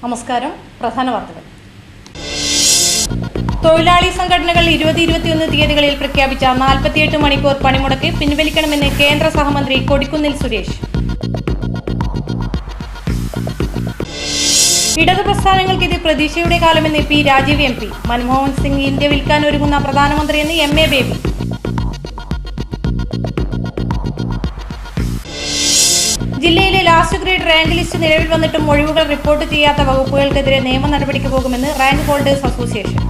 നമസ്കാരം. പ്രധാന വാർത്തകൾ. തൊഴിലാളി സംഘടനകൾ 20-21 തീയതികളിൽ പ്രഖ്യാപിച്ച 48 മണിക്കൂർ പണിമുടക്ക് പിൻവലിക്കണമെന്ന് കേന്ദ്ര സഹമന്ത്രി കൊടിക്കുന്നിൽ സുരേഷ്. ഇടതു പ്രസ്ഥാനങ്ങൾക്ക് ഇത് പ്രതീക്ഷയുടെ കാലമെന്ന് P Rajeev MP. Manmohan Singh India വിൽക്കാൻ ഒരുങ്ങുന്ന പ്രധാനമന്ത്രിയെന്ന് MA ബേബി. ജില്ലയിലെ ലാസ്റ്റ് ഗ്രേഡ് റാങ്ക് ലിസ്റ്റ് നിലവിൽ വന്നിട്ടും ഒഴിവുകൾ റിപ്പോർട്ട് ചെയ്യാത്ത വകുപ്പുകൾക്കെതിരെ നിയമ നടപടിക്ക് പോകുമെന്ന് റാങ്ക് ഹോൾഡേഴ്സ് അസോസിയേഷൻ.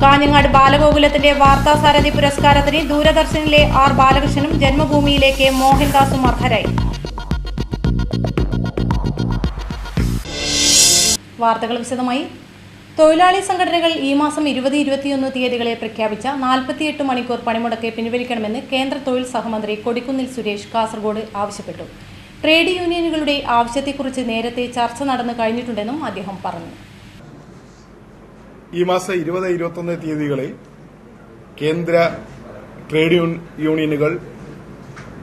കാഞ്ഞങ്ങാട് ബാലഗോകുലത്തിന്റെ വാർത്താസാരഥി പുരസ്കാരത്തിന് ദൂരദർശനിലെ R. ബാലകൃഷ്ണനും ജന്മഭൂമിയിലെ K. മോഹൻദാസും അർഹരായി. വാർത്തകൾ വിശദമായി. തൊഴിലാളി സംഘടനകൾ ഈ മാസം 20-21 തീയതികളിൽ പ്രഖ്യാപിച്ച 48 മണിക്കൂർ പണിമുടക്ക് പിൻവലിക്കണമെന്ന് കേന്ദ്ര തൊഴിൽ സഹമന്ത്രി കൊടിക്കുന്നിൽ സുരേഷ് കാസർഗോഡ് ആവശ്യപ്പെട്ടു. ട്രേഡ് യൂണിയനുകളുടെ ആവശ്യത്തെക്കുറിച്ച് നേരത്തെ ചർച്ച നടന്നു കഴിഞ്ഞിട്ടുണ്ടെന്നും അദ്ദേഹം പറഞ്ഞു. ഈ മാസം 20-21 തീയതികളിൽ കേന്ദ്ര ട്രേഡ് യൂണിയനുകൾ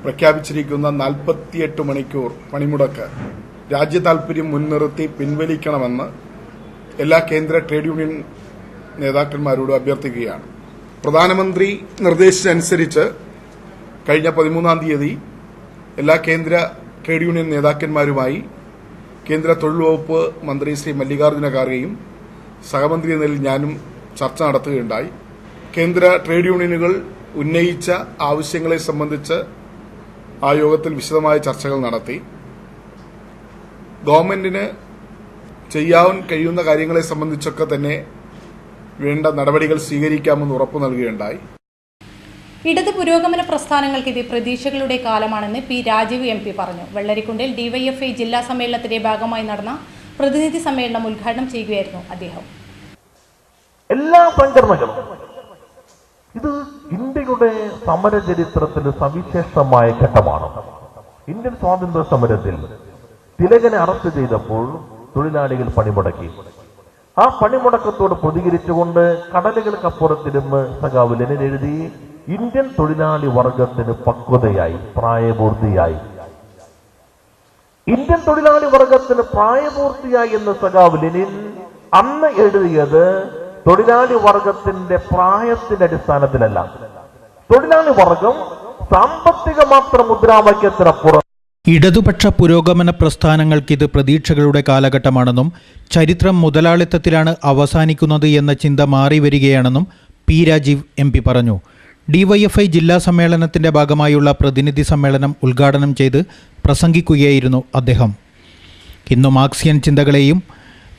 പ്രഖ്യാപിച്ചിരിക്കുന്ന 48 മണിക്കൂർ പണിമുടക്ക് രാജ്യതാൽപര്യം മുൻനിർത്തി പിൻവലിക്കണമെന്ന് എല്ലാ കേന്ദ്ര ട്രേഡ് യൂണിയൻ നേതാക്കന്മാരോടും അഭ്യർത്ഥിക്കുകയാണ്. പ്രധാനമന്ത്രി നിർദ്ദേശിച്ചനുസരിച്ച് കഴിഞ്ഞ 13-ാം തീയതി എല്ലാ കേന്ദ്ര ട്രേഡ് യൂണിയൻ നേതാക്കന്മാരുമായി കേന്ദ്ര തൊഴിൽ വകുപ്പ് മന്ത്രി ശ്രീ മല്ലികാർജ്ജുന ഖാർഗെയും സഹമന്ത്രി എന്ന നിലയിൽ ഞാനും ചർച്ച നടത്തുകയുണ്ടായി. കേന്ദ്ര ട്രേഡ് യൂണിയനുകൾ ഉന്നയിച്ച ആവശ്യങ്ങളെ സംബന്ധിച്ച് ആ യോഗത്തിൽ വിശദമായ ചർച്ചകൾ നടത്തി. ഗവൺമെന്റിന് ചെയ്യാൻ കഴിയുന്ന കാര്യങ്ങളെ സംബന്ധിച്ചൊക്കെ തന്നെ വേണ്ട നടപടികൾ സ്വീകരിക്കാമെന്ന് ഉറപ്പു നൽകുകയുണ്ടായി. ഇടത് പുരോഗമന പ്രസ്ഥാനങ്ങൾക്ക് ഇത് പ്രതീക്ഷകളുടെ കാലമാണെന്ന് പി രാജീവ് MP പറഞ്ഞു. വെള്ളരിക്കുണ്ടിൽ DYFI ജില്ലാ സമ്മേളനത്തിന്റെ ഭാഗമായി നടന്ന പ്രതിനിധി സമ്മേളനം ഉദ്ഘാടനം ചെയ്യുകയായിരുന്നു അദ്ദേഹം. എല്ലാ സംഘടനകളും ഇത് ഇന്ത്യയുടെ സമര ചരിത്രത്തിൽ സവിശേഷമായ ഘട്ടമാണ്. ഇന്ത്യൻ സ്വാതന്ത്ര്യ സമരത്തിൽ തിലകനെ അറസ്റ്റ് ചെയ്തപ്പോൾ തൊഴിലാളികൾ പണിമുടക്കി. ആ പണിമുടക്കത്തോട് പ്രതികരിച്ചുകൊണ്ട് കടലുകൾക്കപ്പുറത്തിരുന്ന് സഖാവ് ലെനിൻ എഴുതി, ഇന്ത്യൻ തൊഴിലാളി വർഗത്തിന് പക്വതയായി, പ്രായപൂർത്തിയായി. ഇന്ത്യൻ തൊഴിലാളി വർഗത്തിന് പ്രായപൂർത്തിയായി എന്ന് സഖാവ് ലെനിൻ അന്ന് എഴുതിയത് തൊഴിലാളി വർഗത്തിന്റെ പ്രായത്തിന്റെ അടിസ്ഥാനത്തിലല്ല. തൊഴിലാളി വർഗം സാമ്പത്തിക മാത്രം മുദ്രാവാക്യത്തിനപ്പുറം ഇടതുപക്ഷ പുരോഗമന പ്രസ്ഥാനങ്ങൾക്കിത് പ്രതീക്ഷകളുടെ കാലഘട്ടമാണെന്നും ചരിത്രം മുതലാളിത്തത്തിലാണ് അവസാനിക്കുന്നത് എന്ന ചിന്ത മാറിവരികയാണെന്നും പി രാജീവ് MP പറഞ്ഞു. DYFI ജില്ലാ സമ്മേളനത്തിന്റെ ഭാഗമായുള്ള പ്രതിനിധി സമ്മേളനം ഉദ്ഘാടനം ചെയ്ത് പ്രസംഗിക്കുകയായിരുന്നു അദ്ദേഹം. ഇന്നു മാർക്സിയൻ ചിന്തകളെയും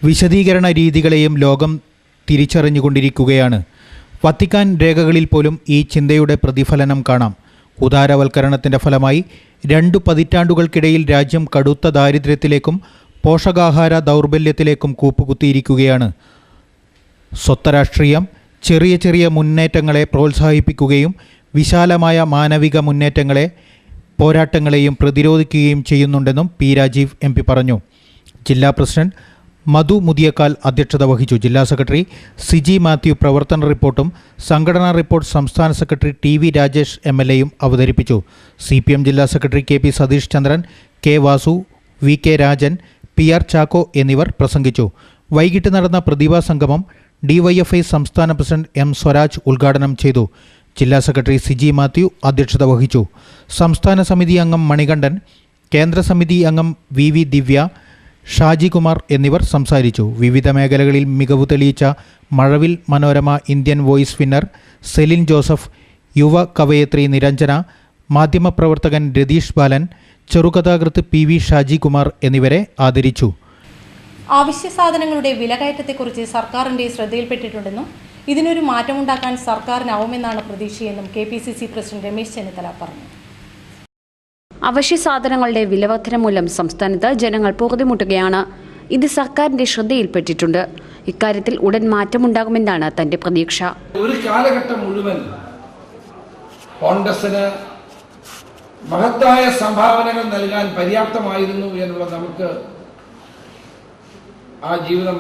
വിശദീകരണ രീതികളെയും ലോകം തിരിച്ചറിഞ്ഞുകൊണ്ടിരിക്കുകയാണ്. വത്തിക്കാൻ രേഖകളിൽ പോലും ഈ ചിന്തയുടെ പ്രതിഫലനം കാണാം. ഉദാരവൽക്കരണത്തിന്റെ ഫലമായി 2 പതിറ്റാണ്ടുകൾക്കിടയിൽ രാജ്യം കടുത്ത ദാരിദ്ര്യത്തിലേക്കും പോഷകാഹാര ദൗർബല്യത്തിലേക്കും കൂപ്പുകുത്തിയിരിക്കുകയാണ്. സ്വത്വരാഷ്ട്രീയം ചെറിയ ചെറിയ മുന്നേറ്റങ്ങളെ പ്രോത്സാഹിപ്പിക്കുകയും വിശാലമായ മാനവിക പോരാട്ടങ്ങളെയും പ്രതിരോധിക്കുകയും ചെയ്യുന്നുണ്ടെന്നും പി രാജീവ് MP പറഞ്ഞു. ജില്ലാ പ്രസിഡന്റ് മധു മുതിയക്കാൽ അധ്യക്ഷത വഹിച്ചു. ജില്ലാ സെക്രട്ടറി സിജി മാത്യു പ്രവർത്തന റിപ്പോർട്ടും സംഘടനാ റിപ്പോർട്ട് സംസ്ഥാന സെക്രട്ടറി TV രാജേഷ് MLAയും അവതരിപ്പിച്ചു. CPM ജില്ലാ secretary KP Satheesh Chandran, K. Vasu, VK Rajan, PR Chacko എന്നിവർ പ്രസംഗിച്ചു. വൈകിട്ട് നടന്ന പ്രതിഭാ സംഗമം DYFI സംസ്ഥാന പ്രസിഡന്റ് M. സ്വരാജ് ഉദ്ഘാടനം ചെയ്തു. ജില്ലാ സെക്രട്ടറി സിജി മാത്യു അധ്യക്ഷത വഹിച്ചു. സംസ്ഥാന സമിതി അംഗം മണികണ്ഠൻ, കേന്ദ്ര സമിതി അംഗം VV ദിവ്യ, ഷാജി കുമാർ എന്നിവർ സംസാരിച്ചു. വിവിധ മേഖലകളിൽ മികവ് തെളിയിച്ച Mazhavil Manorama Indian voice winner Celine Joseph, യുവ കവയത്രി നിരഞ്ജന, മാധ്യമപ്രവർത്തകൻ രതീഷ് ബാലൻ, ചെറുകഥാകൃത്ത് PV ഷാജി കുമാർ എന്നിവരെ ആദരിച്ചു. അവശ്യ സാധനങ്ങളുടെ വിലകയറ്റത്തെക്കുറിച്ച് സർക്കാരിന്റെ ശ്രദ്ധയിൽപ്പെട്ടിട്ടുണ്ടെന്നും ഇതിനൊരു മാറ്റമുണ്ടാക്കാൻ സർക്കാരിനാവുമെന്നാണ് പ്രതീക്ഷയെന്നും KPCC പ്രസിഡന്റ് രമേശ് ചെന്നിത്തല പറഞ്ഞു. അവശ്യ സാധനങ്ങളുടെ വിലവർധന മൂലം സംസ്ഥാനത്ത് ജനങ്ങൾ പൊറുതിമുട്ടുകയാണ്. ഇത് സർക്കാരിന്റെ ശ്രദ്ധയിൽപ്പെട്ടിട്ടുണ്ട്. ഇക്കാര്യത്തിൽ ഉടൻ മാറ്റമുണ്ടാകുമെന്നാണ് തന്റെ പ്രതീക്ഷ. ഒരു കാലഘട്ടം മുഴുവൻ കോൺഗ്രസിന് മഹത്തായ സംഭാവനകൾ നൽകാൻ പര്യാപ്തമായിരുന്നു എന്നുള്ളത് നമുക്ക് ആ ജീവിതം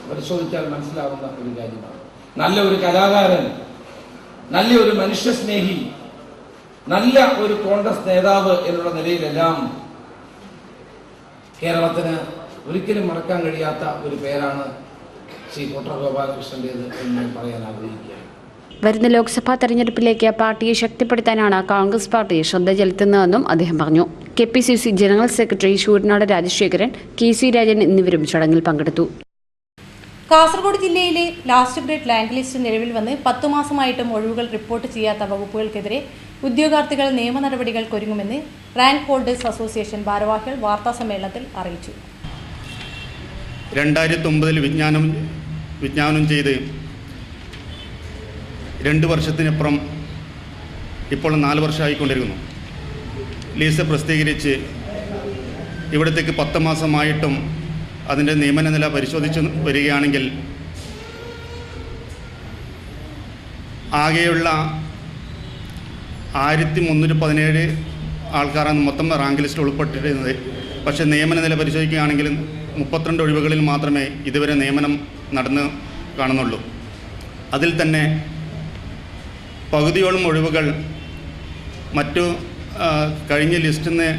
പരിശോധിച്ചാൽ മനസ്സിലാവുന്ന ഒരു കാര്യമാണ്. നല്ല ഒരു കലാകാരൻ, നല്ലൊരു മനുഷ്യസ്നേഹി, നല്ല ഒരു കോൺഗ്രസ് നേതാവ് എന്നുള്ള നിലയിലെല്ലാം കേരളത്തിന് ഒരിക്കലും മറക്കാൻ കഴിയാത്ത ഒരു പേരാണ് ശ്രീ കോട്ട ഗോപാലകൃഷ്ണൻ്റേത് എന്ന് ഞാൻ പറയാൻ ആഗ്രഹിക്കുകയാണ്. വരുന്ന ലോക്സഭാ തെരഞ്ഞെടുപ്പിലേക്ക് പാർട്ടിയെ ശക്തിപ്പെടുത്താനാണ് കോൺഗ്രസ് പാർട്ടി ശ്രദ്ധ ചെലുത്തുന്നതെന്നും അദ്ദേഹം പറഞ്ഞു. KPCC general secretary Sooranad Rajasekharan, KC Rajan എന്നിവരും ചടങ്ങിൽ പങ്കെടുത്തു. കാസർഗോഡ് ജില്ലയിലെ ലാസ്റ്റ് ഗ്രേഡ് റാങ്ക് ലിസ്റ്റ് നിലവിൽ വന്ന് 10 മാസമായിട്ടും ഒഴിവുകൾ റിപ്പോർട്ട് ചെയ്യാത്ത വകുപ്പുകൾക്കെതിരെ ഉദ്യോഗാർത്ഥികൾ നിയമ നടപടികൾക്കൊരുങ്ങുമെന്ന് റാങ്ക് ഹോൾഡേഴ്സ് അസോസിയേഷൻ ഭാരവാഹികൾ വാർത്താസമ്മേളനത്തിൽ അറിയിച്ചു. 2009 വിജ്ഞാപനം ചെയ്ത് 2 വർഷത്തിനപ്പുറം ഇപ്പോൾ 4 വർഷമായിക്കൊണ്ടിരിക്കുന്നു. ലിസ്റ്റ് പ്രസിദ്ധീകരിച്ച് ഇവിടത്തേക്ക് 10 മാസമായിട്ടും അതിൻ്റെ നിയമന നില പരിശോധിച്ച് വരികയാണെങ്കിൽ ആകെയുള്ള 1317 ആൾക്കാരാണ് മൊത്തം റാങ്ക് ലിസ്റ്റ് ഉൾപ്പെട്ടിരുന്നത്. പക്ഷേ നിയമന നില പരിശോധിക്കുകയാണെങ്കിൽ 32 ഒഴിവുകളിൽ മാത്രമേ ഇതുവരെ നിയമനം നടന്ന് കാണുന്നുള്ളൂ. അതിൽ തന്നെ പകുതിയോളം ഒഴിവുകൾ മറ്റു കഴിഞ്ഞ ലിസ്റ്റിൽ നിന്ന്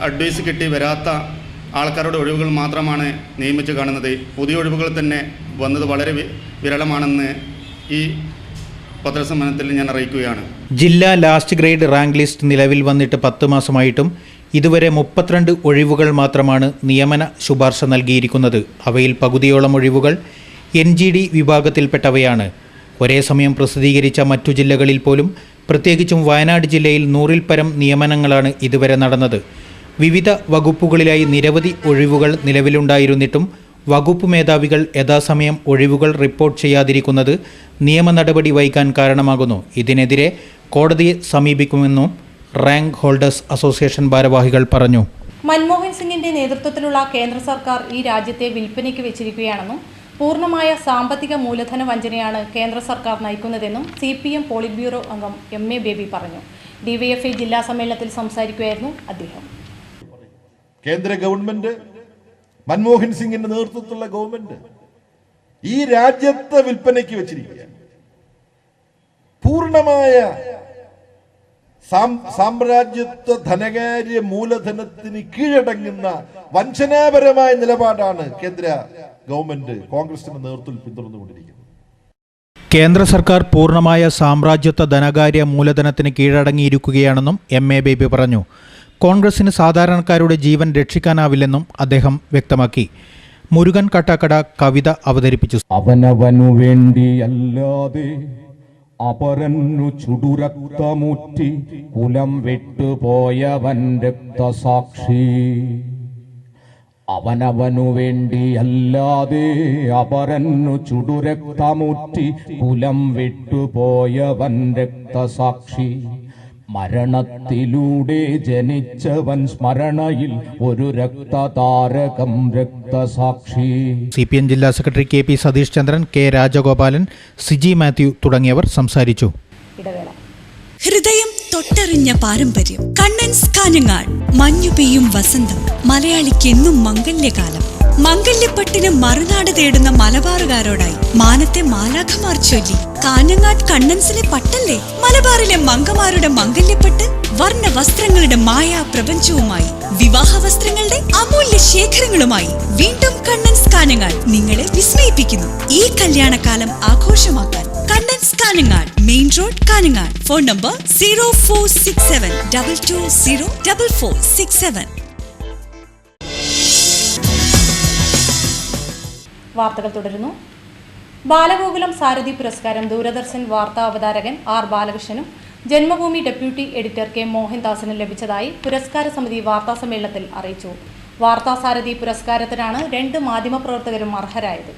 അഡ്വൈസ് കിട്ടി വരാത്ത ആൾക്കാരുടെ ഒഴിവുകൾ മാത്രമാണ് നിയമിച്ച് കാണുന്നത്. പുതിയ ഒഴിവുകൾ തന്നെ വന്നത് വളരെ വിരളമാണെന്ന് ഈ പത്രസമ്മേളനത്തിൽ ഞാൻ അറിയിക്കുകയാണ്. ജില്ലാ ലാസ്റ്റ് ഗ്രേഡ് റാങ്ക് ലിസ്റ്റ് നിലവിൽ വന്നിട്ട് 10 മാസമായിട്ടും ഇതുവരെ 32 ഒഴിവുകൾ മാത്രമാണ് നിയമന ശുപാർശ നൽകിയിരിക്കുന്നത്. അവയിൽ പകുതിയോളം ഒഴിവുകൾ NGD വിഭാഗത്തിൽപ്പെട്ടവയാണ്. ഒരേ സമയം പ്രസിദ്ധീകരിച്ച മറ്റു ജില്ലകളിൽ പോലും, പ്രത്യേകിച്ചും വയനാട് ജില്ലയിൽ 100-ൽ പരം നിയമനങ്ങളാണ് ഇതുവരെ നടന്നത്. വിവിധ വകുപ്പുകളിലായി നിരവധി ഒഴിവുകൾ നിലവിലുണ്ടായിരുന്നിട്ടും വകുപ്പ് മേധാവികൾ യഥാസമയം ഒഴിവുകൾ റിപ്പോർട്ട് ചെയ്യാതിരിക്കുന്നത് നിയമ നടപടി വൈകാൻ കാരണമാകുന്നു. ഇതിനെതിരെ കോടതിയെ സമീപിക്കുമെന്നും റാങ്ക് ഹോൾഡേഴ്സ് അസോസിയേഷൻ ഭാരവാഹികൾ പറഞ്ഞു. മൻമോഹൻ സിംഗിന്റെ നേതൃത്വത്തിലുള്ള കേന്ദ്ര സർക്കാർ ഈ രാജ്യത്തെ വിൽപ്പനയ്ക്ക് വെച്ചിരിക്കുകയാണെന്നും പൂർണ്ണമായ സാമ്പത്തിക മൂലധന വഞ്ചനയാണ് കേന്ദ്ര സർക്കാർ നയിക്കുന്നതെന്നും CPM പോളിറ്റ് ബ്യൂറോ അംഗം MA ബേബി പറഞ്ഞു. DYFI ജില്ലാ സമ്മേളനത്തിൽ സംസാരിക്കുകയായിരുന്നു അദ്ദേഹം. കേന്ദ്ര ഗവൺമെന്റ്, മൻമോഹൻ സിംഗിന്റെ നേതൃത്വത്തിലുള്ള ഗവൺമെന്റ് ഈ രാജ്യത്തെ വിൽപ്പനയ്ക്ക് വെച്ചിരിക്കുകയാണ്. പൂർണ്ണമായ സാമ്രാജ്യത്വ ധനകാര്യ മൂലധനത്തിന് കീഴടങ്ങുന്ന വഞ്ചനാപരമായ നിലപാടാണ് കേന്ദ്ര ഗവൺമെന്റ് കോൺഗ്രസിന്റെ നേതൃത്വത്തിൽ പിന്തുടർന്നുകൊണ്ടിരിക്കുന്നത്. കേന്ദ്ര സർക്കാർ പൂർണ്ണമായ സാമ്രാജ്യത്വ ധനകാര്യ മൂലധനത്തിന് കീഴടങ്ങിയിരിക്കുകയാണെന്നും MA ബേബി പറഞ്ഞു. കോൺഗ്രസിന് സാധാരണക്കാരുടെ ജീവൻ രക്ഷിക്കാനാവില്ലെന്നും അദ്ദേഹം വ്യക്തമാക്കി. മുരുകൻ കട്ടാക്കട കവിത അവതരിപ്പിച്ചു. അവനവനു വേണ്ടിയല്ലാതെ അപരന്നു ചുടുരക്തമുറ്റി കുലം വിട്ടുപോയവൻ രക്തസാക്ഷി. അവനവനു വേണ്ടിയല്ലാതെ അപരന്നു ചുടുരക്തമുറ്റി കുലം വിട്ടുപോയവൻ രക്തസാക്ഷി. മരണത്തിലൂടെ ജനിച്ചവൻ സ്മരണയിൽ ഒരു രക്തതാരകം രക്തസാക്ഷി. CPM ജില്ലാ secretary KP Satheesh Chandran, K Rajagopalan, Siji Mathew തുടങ്ങിയവർ സംസാരിച്ചു. ഹൃദയം തൊട്ടറിഞ്ഞ പാരമ്പര്യം. കണ്ണൻസ് കാഞ്ഞങ്ങാട്. മഞ്ഞു പെയ്യും വസന്തം, മലയാളിക്ക് എന്നും മംഗല്യകാലം. മംഗല്യപ്പട്ടിന് മറുനാട് തേടുന്ന മലബാറുകാരോടായി മാനത്തെ മാലാഖമാർ ചൊല്ലി. കാഞ്ഞങ്ങാട് കണ്ണൻസിലെ പട്ടല്ലേ മലബാറിലെ മംഗമാരുടെ മംഗല്യപ്പട്ട്. വർണ്ണ വസ്ത്രങ്ങളുടെ മായാ പ്രപഞ്ചവുമായി, വിവാഹ വസ്ത്രങ്ങളുടെ അമൂല്യ ശേഖരങ്ങളുമായി വീണ്ടും കണ്ണൻസ് കാഞ്ഞങ്ങാട് നിങ്ങളെ വിസ്മയിപ്പിക്കുന്നു. ഈ കല്യാണകാലം ആഘോഷമാക്കാൻ Kannan's Kanhangad, main road, Kanhangad. Phone number 0467220467. വാർത്തകൾ തുടരുന്നു. ബാലഗോകുലം സാരഥി പുരസ്കാരം ദൂരദർശൻ വാർത്താ അവതാരകൻ R ബാലകൃഷ്ണനും ജന്മഭൂമി ഡെപ്യൂട്ടി എഡിറ്റർ K മോഹൻദാസിനും ലഭിച്ചതായി പുരസ്കാര സമിതി വാർത്താ സമ്മേളനത്തിൽ അറിയിച്ചു. വാർത്താ സാരഥി പുരസ്കാരത്തിനാണ് 2 മാധ്യമപ്രവർത്തകരും അർഹരായത്.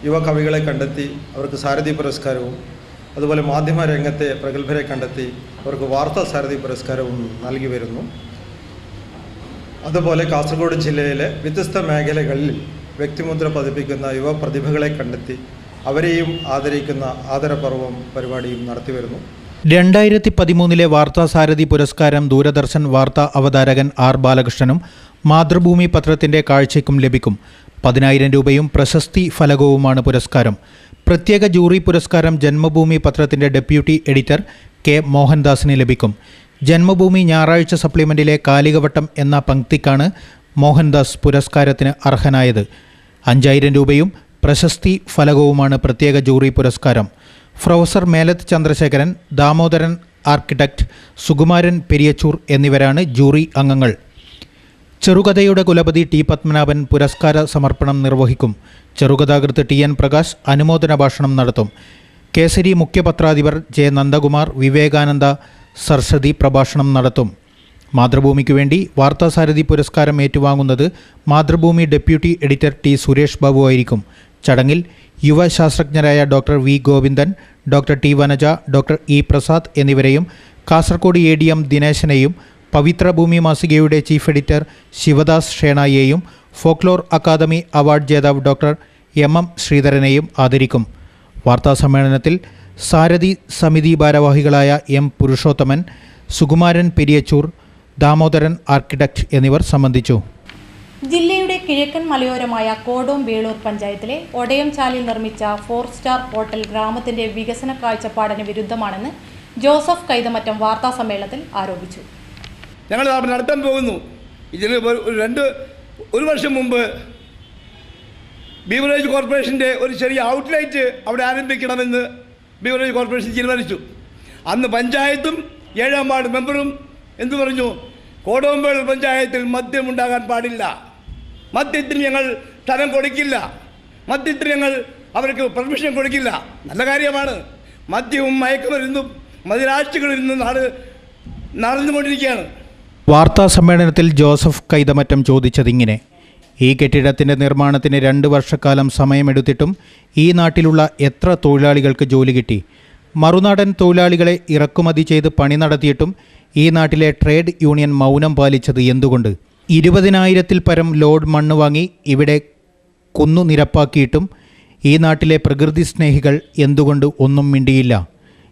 യുവ കവികളെ കണ്ടെത്തി അവർക്ക് സാരഥി പുരസ്കാരവും, അതുപോലെ മാധ്യമ രംഗത്തെ പ്രഗത്ഭരെ കണ്ടെത്തി അവർക്ക് വാർത്താ സാരഥി പുരസ്കാരവും നൽകി വരുന്നു. അതുപോലെ കാസർഗോഡ് ജില്ലയിലെ വ്യത്യസ്ത മേഖലകളിൽ വ്യക്തിമുദ്ര പതിപ്പിക്കുന്ന യുവ പ്രതിഭകളെ കണ്ടെത്തി അവരെയും ആദരിക്കുന്ന ആദരപർവം പരിപാടിയും നടത്തിവരുന്നു. 2013 വാർത്താ സാരഥി പുരസ്കാരം ദൂരദർശൻ വാർത്താ അവതാരകൻ R ബാലകൃഷ്ണനും മാതൃഭൂമി പത്രത്തിന്റെ കാഴ്ചയ്ക്കും ലഭിക്കും. 10,000 രൂപയും പ്രശസ്തി ഫലകവുമാണ് പുരസ്കാരം. പ്രത്യേക ജൂറി പുരസ്കാരം ജന്മഭൂമി പത്രത്തിന്റെ ഡെപ്യൂട്ടി എഡിറ്റർ K മോഹൻദാസിന് ലഭിക്കും. ജന്മഭൂമി ഞായറാഴ്ച സപ്ലിമെന്റിലെ കാലികവട്ടം എന്ന പങ്ക്തിക്കാണ് മോഹൻദാസ് പുരസ്കാരത്തിന് അർഹനായത്. 5000 രൂപയും പ്രശസ്തി ഫലകവുമാണ് പ്രത്യേക ജൂറി പുരസ്കാരം. പ്രൊഫസർ മേലത്ത് ചന്ദ്രശേഖരൻ, ദാമോദരൻ ആർക്കിടെക്ട്, സുകുമാരൻ പെരിയച്ചൂർ എന്നിവരാണ് ജൂറി അംഗങ്ങൾ. ചെറുകഥയുടെ കുലപതി ടി പത്മനാഭൻ പുരസ്കാര സമർപ്പണം നിർവഹിക്കും. ചെറുകഥാകൃത്ത് TN പ്രകാശ് അനുമോദന ഭാഷണം നടത്തും. കേസരി മുഖ്യപത്രാധിപർ J. നന്ദകുമാർ, വിവേകാനന്ദ സരസ്വതി പ്രഭാഷണം നടത്തും. മാതൃഭൂമിക്കു വേണ്ടി വാർത്താസാരഥി പുരസ്കാരം ഏറ്റുവാങ്ങുന്നത് Mathrubhumi deputy editor T. Suresh Babu ആയിരിക്കും. ചടങ്ങിൽ യുവശാസ്ത്രജ്ഞരായ doctor V. Govindan, doctor T. Vanaja, doctor E. Prasad എന്നിവരെയും കാസർഗോഡ് ADM ദിനേശനെയും പവിത്ര ഭൂമി മാസികയുടെ ചീഫ് എഡിറ്റർ ശിവദാസ് ഷേണായെയും ഫോക്ലോർ അക്കാദമി അവാർഡ് ജേതാവ് ഡോക്ടർ MM ശ്രീധരനെയും ആദരിക്കും. വാർത്താസമ്മേളനത്തിൽ സാരഥി സമിതി ഭാരവാഹികളായ M. പുരുഷോത്തമൻ, സുകുമാരൻ പെരിയച്ചൂർ, ദാമോദരൻ ആർക്കിടെക്ട് എന്നിവർ സംബന്ധിച്ചു. ജില്ലയുടെ കിഴക്കൻ മലയോരമായ കോടോം വേളൂർ പഞ്ചായത്തിലെ ഒടയംചാലിൽ നിർമ്മിച്ച 4-സ്റ്റാർ ഹോട്ടൽ ഗ്രാമത്തിന്റെ വികസന കാഴ്ചപ്പാടിന് വിരുദ്ധമാണെന്ന് ജോസഫ് കൈതമറ്റം വാർത്താസമ്മേളനത്തിൽ ആരോപിച്ചു. ഞങ്ങൾ നടത്താൻ പോകുന്നു. ഇതിന് ഒരു വർഷം മുമ്പ് ബീവറേജ് കോർപ്പറേഷൻ്റെ ഒരു ചെറിയ ഔട്ട്ലെറ്റ് അവിടെ ആരംഭിക്കണമെന്ന് ബീവറേജ് കോർപ്പറേഷൻ തീരുമാനിച്ചു. അന്ന് പഞ്ചായത്തും 7ാം വാർഡ് മെമ്പറും എന്തു പറഞ്ഞു? കോടോമ്പേളൂർ പഞ്ചായത്തിൽ മദ്യം ഉണ്ടാകാൻ പാടില്ല, മദ്യത്തിന് ഞങ്ങൾ സ്ഥലം കൊടുക്കില്ല, മദ്യത്തിന് ഞങ്ങൾ അവർക്ക് പെർമിഷൻ കൊടുക്കില്ല. നല്ല കാര്യമാണ്. മദ്യവും മയക്കുമരുന്നും മദിരാശികളിൽ നിന്ന് നടന്നുകൊണ്ടിരിക്കുകയാണ്. വാർത്താ സമ്മേളനത്തിൽ ജോസഫ് കൈതമറ്റം ചോദിച്ചതിങ്ങനെ: ഈ കെട്ടിടത്തിൻ്റെ നിർമ്മാണത്തിന് 2 വർഷക്കാലം സമയമെടുത്തിട്ടും ഈ നാട്ടിലുള്ള എത്ര തൊഴിലാളികൾക്ക് ജോലി കിട്ടി? മറുനാടൻ തൊഴിലാളികളെ ഇറക്കുമതി ചെയ്ത് പണി നടത്തിയിട്ടും ഈ നാട്ടിലെ ട്രേഡ് യൂണിയൻ മൗനം പാലിച്ചത് എന്തുകൊണ്ട്? 20,000-ൽ പരം ലോഡ് മണ്ണ് വാങ്ങി ഇവിടെ കുന്നു നിരപ്പാക്കിയിട്ടും ഈ നാട്ടിലെ പ്രകൃതി സ്നേഹികൾ എന്തുകൊണ്ട് ഒന്നും മിണ്ടിയില്ല?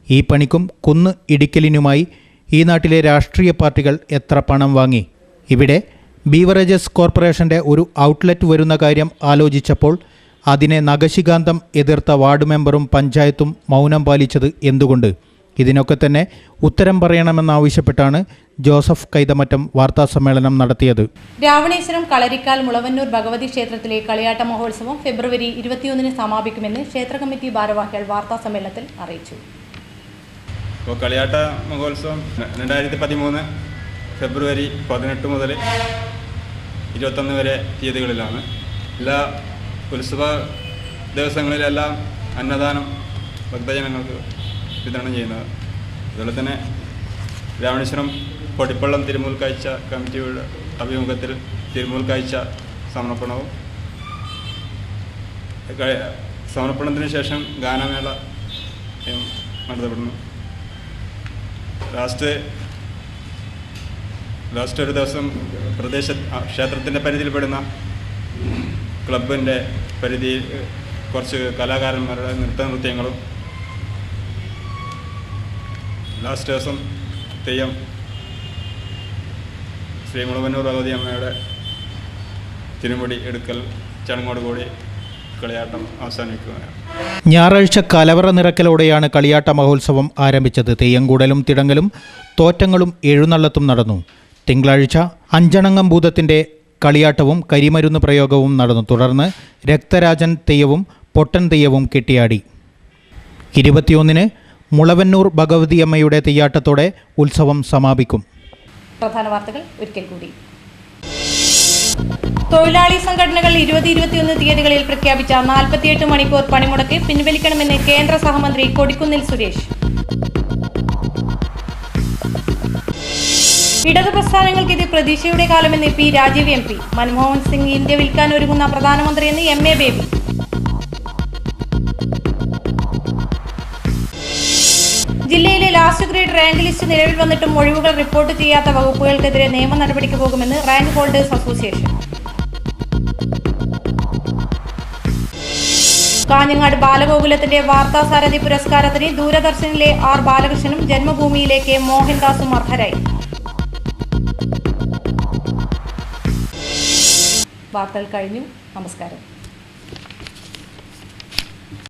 ഈ പണിക്കും കുന്ന് ഇടിക്കലിനുമായി ഈ നാട്ടിലെ രാഷ്ട്രീയ പാർട്ടികൾ എത്ര പണം വാങ്ങി? ഇവിടെ ബീവറേജസ് കോർപ്പറേഷൻ്റെ ഒരു ഔട്ട്ലെറ്റ് വരുന്ന കാര്യം ആലോചിച്ചപ്പോൾ അതിനെ നഖശികാന്തം എതിർത്ത വാർഡ് മെമ്പറും പഞ്ചായത്തും മൗനം പാലിച്ചത് എന്തുകൊണ്ട്? ഇതിനൊക്കെ തന്നെ ഉത്തരം പറയണമെന്നാവശ്യപ്പെട്ടാണ് ജോസഫ് കൈതമറ്റം വാർത്താസമ്മേളനം നടത്തിയത്. രാവണേശ്വരം കളരിക്കാൽ മുളവന്നൂർ ഭഗവതി ക്ഷേത്രത്തിലെ കളിയാട്ട മഹോത്സവം ഫെബ്രുവരി 21-ന് സമാപിക്കുമെന്ന് ക്ഷേത്ര കമ്മിറ്റി ഭാരവാഹികൾ വാർത്താസമ്മേളനത്തിൽ അറിയിച്ചു. കളിയാട്ട മഹോത്സവം 2013 ഫെബ്രുവരി 18 മുതൽ 21 വരെ തീയതികളിലാണ്. എല്ലാ ഉത്സവ ദിവസങ്ങളിലെല്ലാം അന്നദാനം ഭക്തജനങ്ങൾക്ക് വിതരണം ചെയ്യുന്നത്. അതുപോലെ തന്നെ രാവണേശ്വരം പൊടിപ്പള്ളം തിരുമുൽ കാഴ്ച കമ്മിറ്റിയുടെ അഭിമുഖത്തിൽ തിരുമുൽ കാഴ്ച സമർപ്പണത്തിന് ശേഷം ഗാനമേള നടത്തപ്പെടുന്നു. ലാസ്റ്റ് ഒരു ദിവസം ക്ഷേത്രത്തിൻ്റെ പരിധിയിൽപ്പെടുന്ന ക്ലബിൻ്റെ പരിധിയിൽ കുറച്ച് കലാകാരന്മാരുടെ നൃത്യങ്ങളും, ലാസ്റ്റ് ദിവസം തെയ്യം ശ്രീ മുളവന്നൂർ ഭഗവതി അമ്മയുടെ തിരുമുടി എടുക്കൽ ചടങ്ങോടുകൂടി കളിയാട്ടം അവസാനിക്കുകയാണ്. ഞായറാഴ്ച കലവറ നിറക്കലോടെയാണ് കളിയാട്ട മഹോത്സവം ആരംഭിച്ചത്. തെയ്യംകൂടലും തിടങ്ങലും തോറ്റങ്ങളും എഴുന്നള്ളത്തും നടന്നു. തിങ്കളാഴ്ച അഞ്ചണങ്ങം ഭൂതത്തിൻ്റെ കളിയാട്ടവും കരിമരുന്ന് പ്രയോഗവും നടന്നു. തുടർന്ന് രക്തരാജൻ തെയ്യവും പൊട്ടൻ തെയ്യവും കെട്ടിയാടി. 21-ന് മുളവന്നൂർ ഭഗവതിയമ്മയുടെ തെയ്യാട്ടത്തോടെ ഉത്സവം സമാപിക്കും. പ്രധാന വാർത്തകൾ ഒരിക്കൽ കൂടി. തൊഴിലാളി സംഘടനകൾ 20-21 തീയതികളിൽ പ്രഖ്യാപിച്ച 48 മണിക്കൂർ പണിമുടക്ക് പിൻവലിക്കണമെന്ന് കേന്ദ്ര സഹമന്ത്രി കൊടിക്കുന്നിൽ സുരേഷ്. ഇടതു പ്രസ്ഥാനങ്ങൾക്ക് ഇത് പ്രതീക്ഷയുടെ കാലമെന്ന് P. Rajeev MP. Manmohan Singh India വിൽക്കാൻ ഒരുങ്ങുന്ന പ്രധാനമന്ത്രിയെന്ന് MA ബേബി. ജില്ലയിലെ ലാസ്റ്റ് ഗ്രേഡ് റാങ്ക് ലിസ്റ്റ് നിലവിൽ വന്നിട്ടും ഒഴിവുകൾ റിപ്പോർട്ട് ചെയ്യാത്ത വകുപ്പുകൾക്കെതിരെ നിയമ നടപടിക്ക് പോകുമെന്ന് റാങ്ക് ഹോൾഡേഴ്സ് അസോസിയേഷൻ. കാഞ്ഞങ്ങാട് ബാലഗോകുലത്തിന്റെ വാർത്താസാരഥി പുരസ്കാരത്തിന് ദൂരദർശനിലെ R. ബാലകൃഷ്ണനും ജന്മഭൂമിയിലെ K. മോഹൻദാസും അർഹരായി. വാർത്തകൾ കഴിഞ്ഞു. നമസ്കാരം.